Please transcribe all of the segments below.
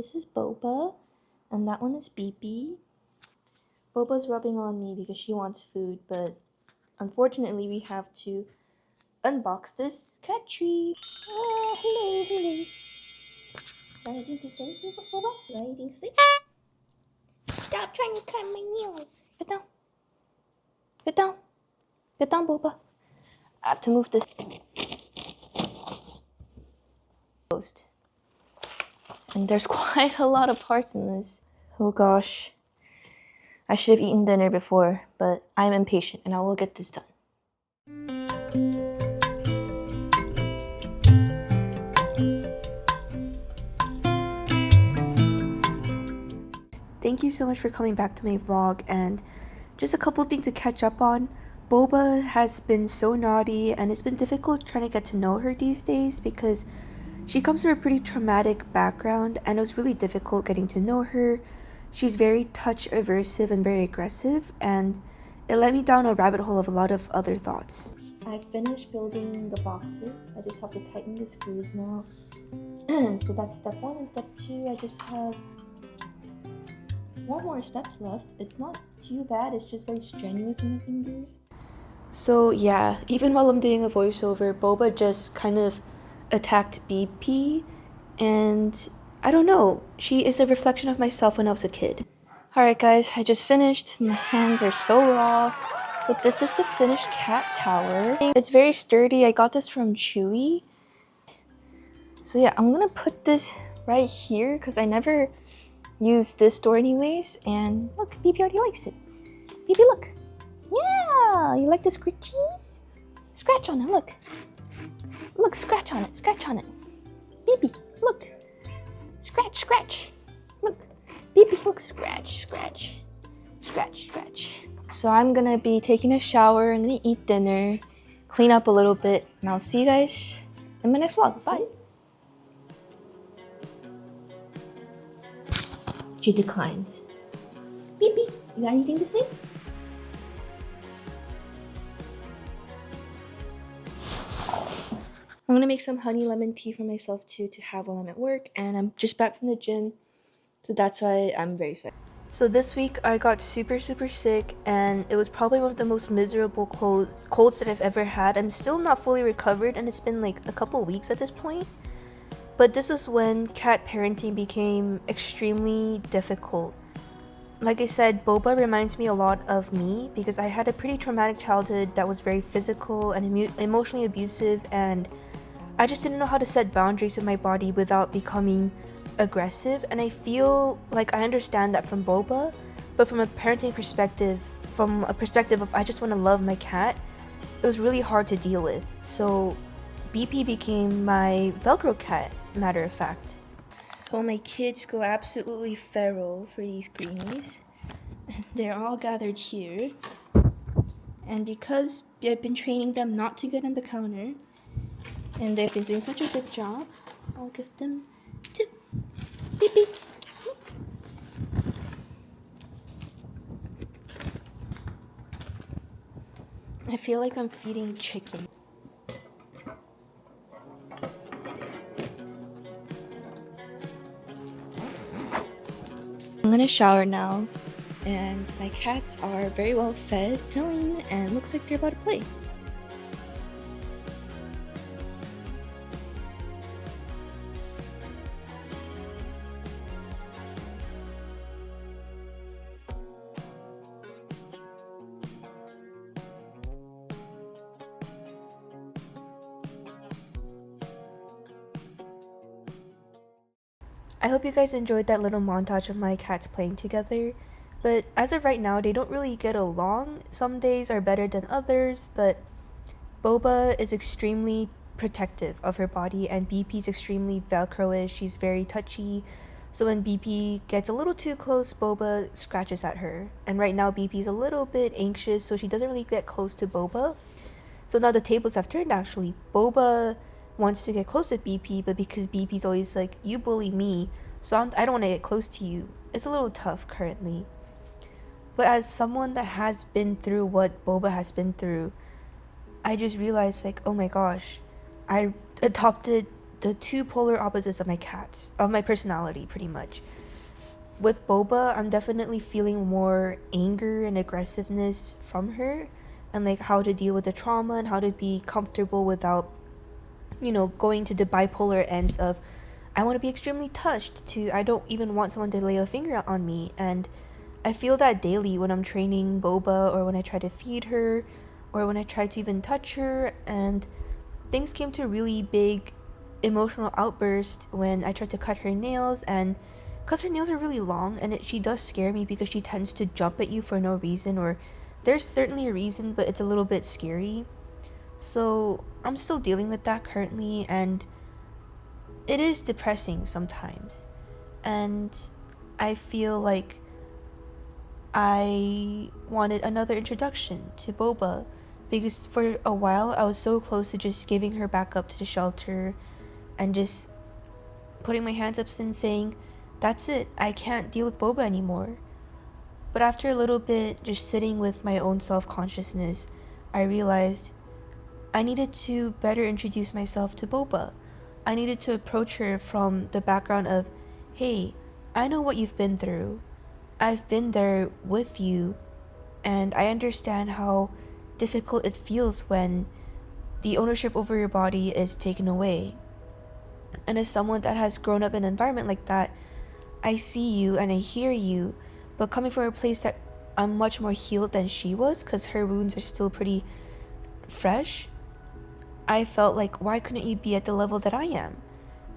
this is Boba, and that one is Beepy. Boba's rubbing on me because she wants food, but unfortunately we have to unbox this cat tree. Oh, hello. Anything to say, Boba? Anything to say? Stop trying to cut my nails. Get down. Get down. Get down, Boba. I have to move this post. And there's quite a lot of parts in this. Oh gosh. I should have eaten dinner before, but I'm impatient and I will get this done. Thank you so much for coming back to my vlog, and just a couple things to catch up on. Boba has been so naughty and it's been difficult trying to get to know her these days because she comes from a pretty traumatic background and it was really difficult getting to know her. She's very touch aversive and very aggressive, and it led me down a rabbit hole of a lot of other thoughts. I finished building the boxes. I just have to tighten the screws now. So that's step 1, and step 2 I just have 4 more steps left. It's not too bad, it's just very strenuous in the fingers. So yeah, even while I'm doing a voiceover, Boba just kind of attacked BP, and I don't know, she is a reflection of myself when I was a kid. Alright guys, I just finished. My hands are so raw. But this is the finished cat tower. It's very sturdy. I got this from Chewy. So yeah, I'm gonna put this right here because I never used this door anyways. And look, BP already likes it. BP, look. Yeah, you like the scritchies? Scratch on it, look. Look, scratch on it, scratch on it. BP, look. Scratch, scratch. Look. BP, look, scratch, scratch. Scratch, scratch. So I'm gonna be taking a shower, I'm gonna eat dinner, clean up a little bit, and I'll see you guys in my next vlog. Bye. She declined. BP, you got anything to say? I'm gonna make some honey lemon tea for myself too to have while I'm at work, and I'm just back from the gym, so that's why I'm very sick. So this week I got super sick, and it was probably one of the most miserable colds that I've ever had. I'm still not fully recovered, and it's been like a couple weeks at this point. But this was when cat parenting became extremely difficult. Like I said, Boba reminds me a lot of me because I had a pretty traumatic childhood that was very physical and emotionally abusive, and I just didn't know how to set boundaries with my body without becoming aggressive. And I feel like I understand that from Boba, but from a parenting perspective, from a perspective of I just want to love my cat, it was really hard to deal with. So BP became my Velcro cat, matter of fact. So my kids go absolutely feral for these greenies. They're all gathered here. And because I've been training them not to get on the counter, and they've been doing such a good job, I'll give them to Beep beep. I feel like I'm feeding chicken. I'm gonna shower now, and my cats are very well fed, chilling, and looks like they're about to play. I hope you guys enjoyed that little montage of my cats playing together, but as of right now, they don't really get along. Some days are better than others, but Boba is extremely protective of her body, and BP's extremely Velcro-ish. She's very touchy, so when BP gets a little too close, Boba scratches at her. And right now, BP's a little bit anxious, so she doesn't really get close to Boba. So now the tables have turned actually. Boba wants to get close to BP, but because BP's always like, you bully me, so I don't want to get close to you. It's a little tough currently. But as someone that has been through what Boba has been through, I just realized like, oh my gosh, I adopted the two polar opposites of my personality, pretty much. With Boba, I'm definitely feeling more anger and aggressiveness from her, and like how to deal with the trauma and how to be comfortable without, going to the bipolar ends of I want to be extremely touched to I don't even want someone to lay a finger on me. And I feel that daily when I'm training Boba, or when I try to feed her, or when I try to even touch her. And things came to a really big emotional outburst when I tried to cut her nails, and because her nails are really long, and she does scare me because she tends to jump at you for no reason, or there's certainly a reason, but it's a little bit scary. So I'm still dealing with that currently, and it is depressing sometimes. And I feel like I wanted another introduction to Boba, because for a while I was so close to just giving her back up to the shelter and just putting my hands up and saying, that's it, I can't deal with Boba anymore. But after a little bit, just sitting with my own self consciousness, I realized I needed to better introduce myself to Boba. I needed to approach her from the background of, hey, I know what you've been through. I've been there with you, and I understand how difficult it feels when the ownership over your body is taken away. And as someone that has grown up in an environment like that, I see you and I hear you, but coming from a place that I'm much more healed than she was, because her wounds are still pretty fresh, I felt like, why couldn't you be at the level that I am?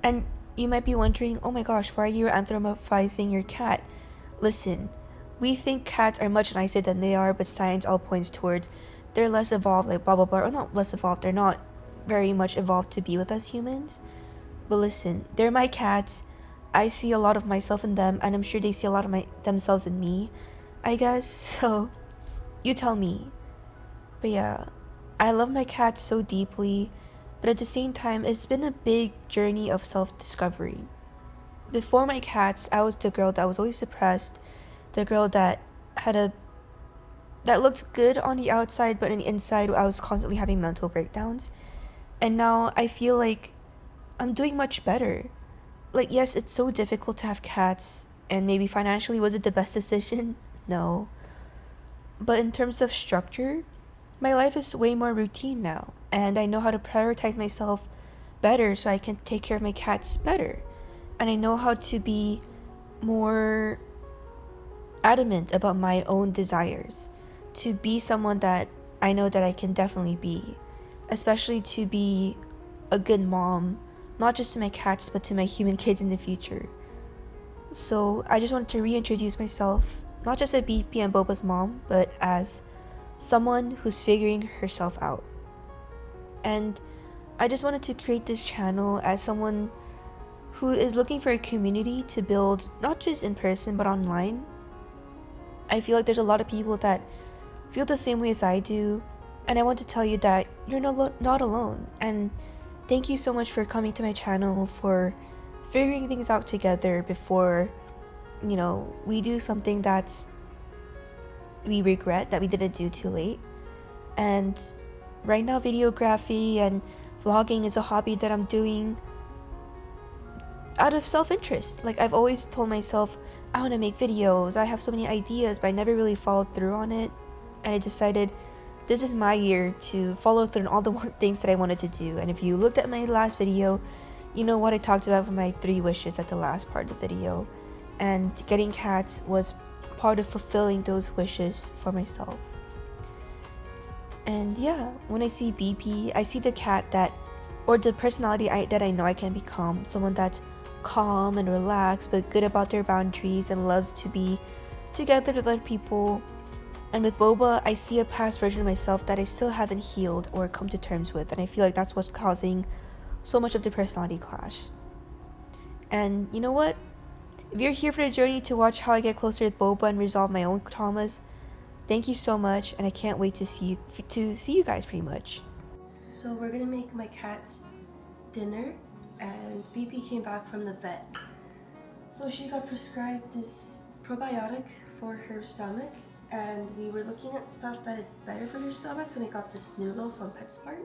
And you might be wondering, oh my gosh, why are you anthropomorphizing your cat? Listen, we think cats are much nicer than they are, but science all points towards they're less evolved, like blah blah blah, or not less evolved, they're not very much evolved to be with us humans. But listen, they're my cats. I see a lot of myself in them, and I'm sure they see a lot of themselves in me, I guess. So, you tell me. But yeah, I love my cats so deeply, but at the same time, it's been a big journey of self-discovery. Before my cats, I was the girl that was always depressed, the girl that had a that looked good on the outside, but on the inside, I was constantly having mental breakdowns. And now I feel like I'm doing much better. Like, yes, it's so difficult to have cats, and maybe financially, was it the best decision? No. But in terms of structure, my life is way more routine now, and I know how to prioritize myself better so I can take care of my cats better. And I know how to be more adamant about my own desires, to be someone that I know that I can definitely be, especially to be a good mom, not just to my cats, but to my human kids in the future. So I just wanted to reintroduce myself, not just as BP and Boba's mom, but as someone who's figuring herself out. And I just wanted to create this channel as someone who is looking for a community to build, not just in person, but online. I feel like there's a lot of people that feel the same way as I do, and I want to tell you that you're not alone. And thank you so much for coming to my channel, for figuring things out together before, we do something that we regret that we didn't do too late. And right now, videography and vlogging is a hobby that I'm doing out of self-interest. Like, I've always told myself, I want to make videos, I have so many ideas, but I never really followed through on it. And I decided this is my year to follow through on all the things that I wanted to do. And if you looked at my last video, you know what I talked about for my 3 wishes at the last part of the video. And getting cats was part of fulfilling those wishes for myself. And yeah, when I see BP, I see the cat that, or the personality that I know I can become. Someone that's calm and relaxed, but good about their boundaries and loves to be together with other people. And with Boba, I see a past version of myself that I still haven't healed or come to terms with. And I feel like that's what's causing so much of the personality clash. And you know what? If you're here for the journey to watch how I get closer with Boba and resolve my own traumas, thank you so much, and I can't wait to see you guys pretty much. So we're gonna make my cat's dinner, and BP came back from the vet. So she got prescribed this probiotic for her stomach, and we were looking at stuff that is better for her stomach, so we got this noodle from PetSmart.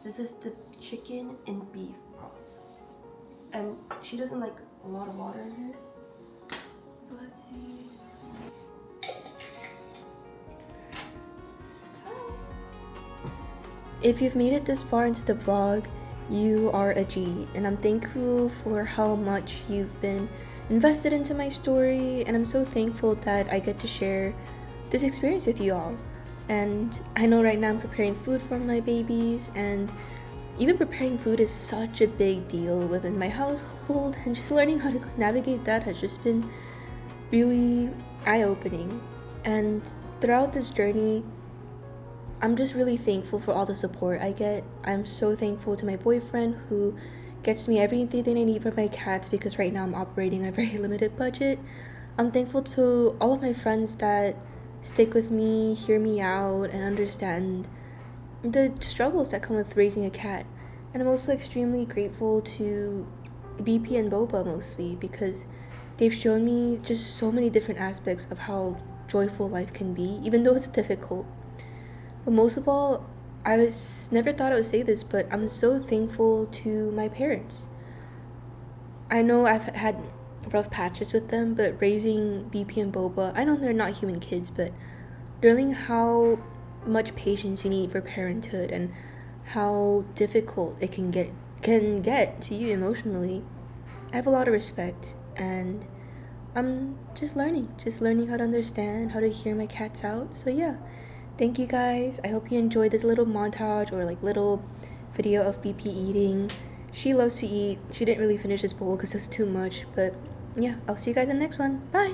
This is the chicken and beef broth. and she doesn't like a lot of water in hers. So let's see. If you've made it this far into the vlog, you are a G, and I'm thankful for how much you've been invested into my story, and I'm so thankful that I get to share this experience with you all. And I know right now I'm preparing food for my babies, and even preparing food is such a big deal within my household, and just learning how to navigate that has just been really eye-opening. And throughout this journey, I'm just really thankful for all the support I get. I'm so thankful to my boyfriend who gets me everything I need for my cats, because right now I'm operating on a very limited budget. I'm thankful to all of my friends that stick with me, hear me out, and understand the struggles that come with raising a cat. And I'm also extremely grateful to BP and Boba mostly, because they've shown me just so many different aspects of how joyful life can be, even though it's difficult. But most of all, never thought I would say this, but I'm so thankful to my parents. I know I've had rough patches with them, but raising BP and Boba, I know they're not human kids, but learning how much patience you need for parenthood and how difficult it can get to you emotionally, I have a lot of respect, and I'm just learning how to understand, how to hear my cats out. So yeah, thank you guys. I hope you enjoyed this little montage or like little video of BP eating. She loves to eat. She didn't really finish this bowl because it's too much, but yeah, I'll see you guys in the next one. Bye!